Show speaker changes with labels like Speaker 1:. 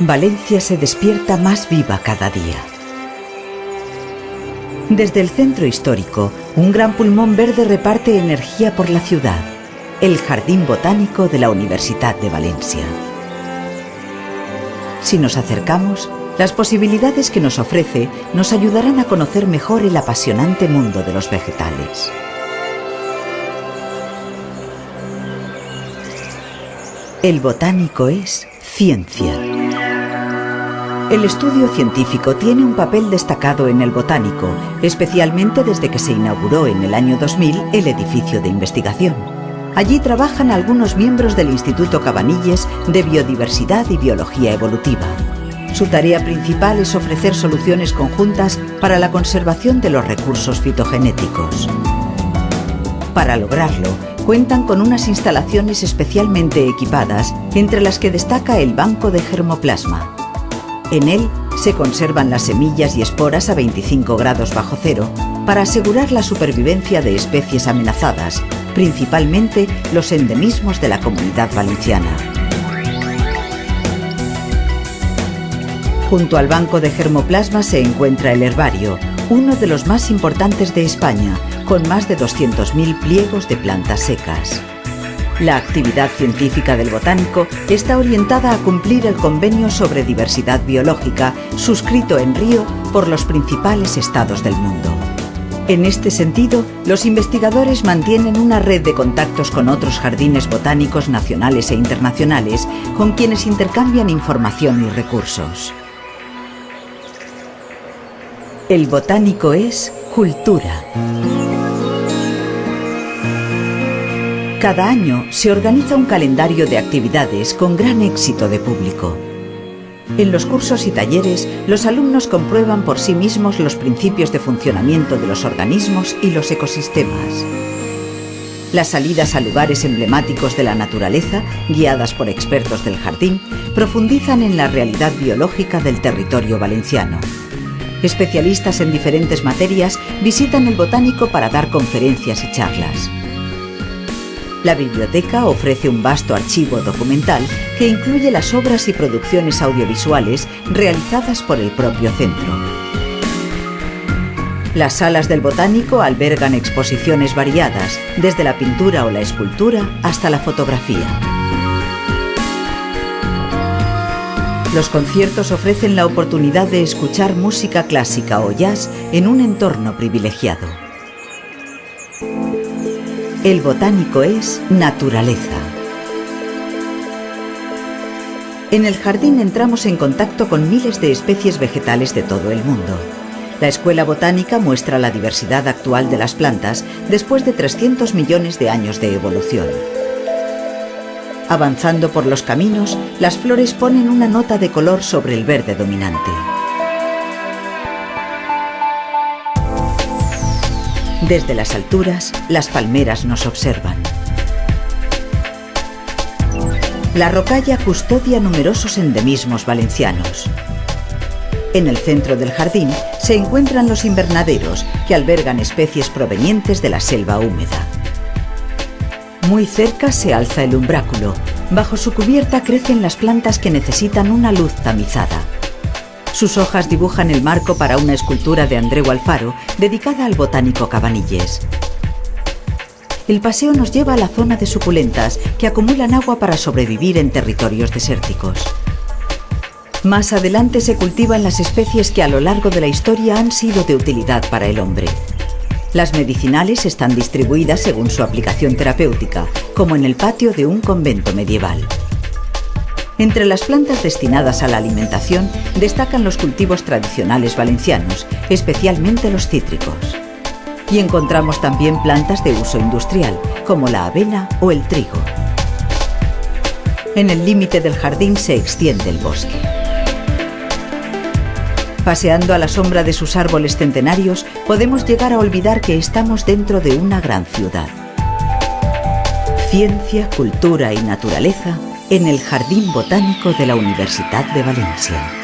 Speaker 1: Valencia se despierta más viva cada día. Desde el centro histórico, un gran pulmón verde reparte energía por la ciudad, el Jardín Botánico de la Universitat de Valencia. Si nos acercamos, las posibilidades que nos ofrece nos ayudarán a conocer mejor el apasionante mundo de los vegetales. El botánico es ciencia. El estudio científico tiene un papel destacado en el botánico, especialmente desde que se inauguró en el año 2000 el edificio de investigación. Allí trabajan algunos miembros del Instituto Cabanilles de Biodiversidad y Biología Evolutiva. Su tarea principal es ofrecer soluciones conjuntas para la conservación de los recursos fitogenéticos. Para lograrlo, cuentan con unas instalaciones especialmente equipadas, entre las que destaca el banco de germoplasma. En él se conservan las semillas y esporas a 25 grados bajo cero para asegurar la supervivencia de especies amenazadas, principalmente los endemismos de la Comunidad Valenciana. Junto al banco de germoplasma se encuentra el herbario, uno de los más importantes de España, con más de 200.000 pliegos de plantas secas. La actividad científica del botánico está orientada a cumplir el Convenio sobre Diversidad Biológica suscrito en Río por los principales estados del mundo. En este sentido, los investigadores mantienen una red de contactos con otros jardines botánicos nacionales e internacionales con quienes intercambian información y recursos. El botánico es cultura. Cada año se organiza un calendario de actividades con gran éxito de público. En los cursos y talleres, los alumnos comprueban por sí mismos los principios de funcionamiento de los organismos y los ecosistemas. Las salidas a lugares emblemáticos de la naturaleza, guiadas por expertos del jardín, profundizan en la realidad biológica del territorio valenciano. Especialistas en diferentes materias visitan el botánico para dar conferencias y charlas. La biblioteca ofrece un vasto archivo documental que incluye las obras y producciones audiovisuales realizadas por el propio centro. Las salas del botánico albergan exposiciones variadas, desde la pintura o la escultura hasta la fotografía. Los conciertos ofrecen la oportunidad de escuchar música clásica o jazz en un entorno privilegiado. El botánico es naturaleza. En el jardín entramos en contacto con miles de especies vegetales de todo el mundo. La escuela botánica muestra la diversidad actual de las plantas después de 300 millones de años de evolución. Avanzando por los caminos, las flores ponen una nota de color sobre el verde dominante. Desde las alturas, las palmeras nos observan. La rocalla custodia numerosos endemismos valencianos. En el centro del jardín se encuentran los invernaderos, que albergan especies provenientes de la selva húmeda. Muy cerca se alza el umbráculo. Bajo su cubierta crecen las plantas que necesitan una luz tamizada. Sus hojas dibujan el marco para una escultura de Andreu Alfaro dedicada al botánico Cabanilles. El paseo nos lleva a la zona de suculentas que acumulan agua para sobrevivir en territorios desérticos. Más adelante se cultivan las especies que a lo largo de la historia han sido de utilidad para el hombre. Las medicinales están distribuidas según su aplicación terapéutica, como en el patio de un convento medieval. Entre las plantas destinadas a la alimentación destacan los cultivos tradicionales valencianos, especialmente los cítricos. Y encontramos también plantas de uso industrial, como la avena o el trigo. En el límite del jardín se extiende el bosque. Paseando a la sombra de sus árboles centenarios, podemos llegar a olvidar que estamos dentro de una gran ciudad. Ciencia, cultura y naturaleza en el Jardín Botánico de la Universitat de Valencia.